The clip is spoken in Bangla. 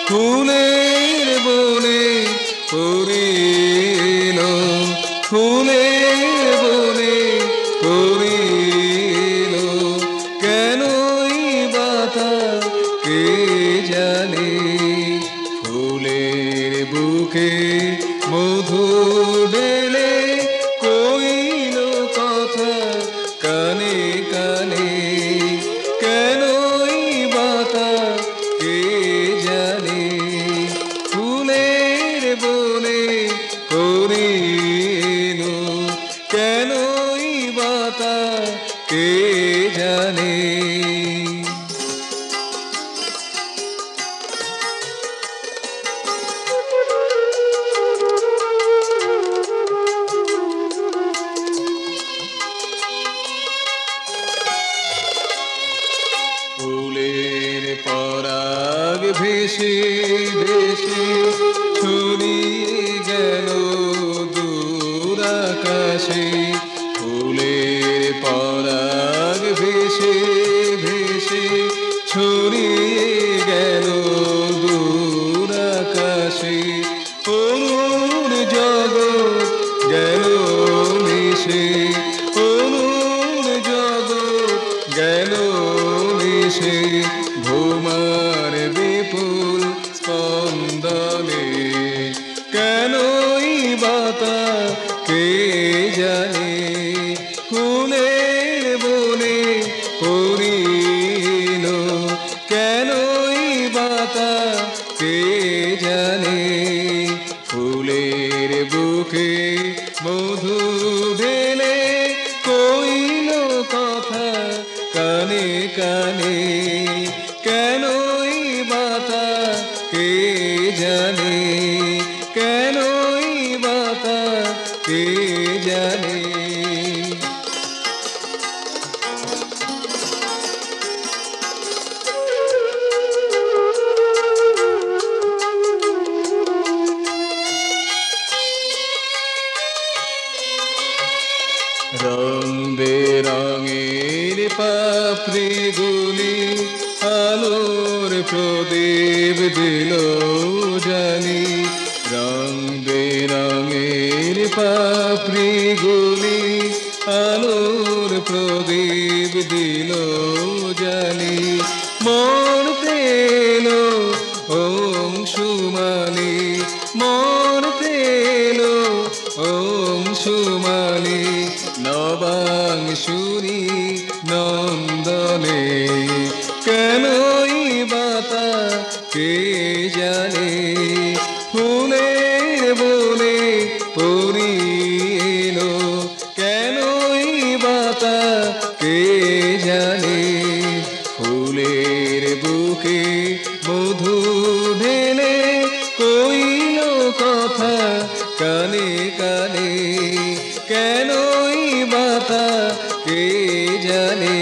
ফুলের বনে পড়িল, ফুলের বনে পড়িল, কেনই বাতা কে জানে। ফুলের বুকে মধু ঢেলে কইল কথা কানে কানে, কেনই বাতা কে জানে। ফুলের বনে পড়িল, কেনই বাতা কে জানে। ফুলের পরাগ ভেসে ভেসে ছড়িয়ে গেল দূর আকাশে। ফুলের পরাগ ভেসে ভেসে ছড়িয়ে গেল দূর আকাশে। অনুর জগৎ গেল মিশে, অনুর জগৎ গেল মিশে, ভূমার বিপুল স্পন্দনে, কেনই বাতা কে জানে। ফুলের বনে পড়িল, কেনই বাতা কে জানে। ফুলের বুকে মধু ঢেলে কইল কথা কানে কানে, কেনই বাতা কে জানে, কেনই বাতা কে জানে। রং বেরঙের পাপড়িগুলি আলোর প্রদীপ দিল জানি। রং বেরঙের পাপড়িগুলি আলোর প্রদীপ দিল জানি। মন পেল ওম সুমালি, মন পেল ওম সুমালি, নবাংশুরি নন্দনে, কেনই বাতা কে জানে। ফুলের বনে পড়িল, কেনই বাতা কে জানে। ফুলের বুকে মধু ঢেলে কইল কথা কানে কানে, কেনই বাতা কে জানে।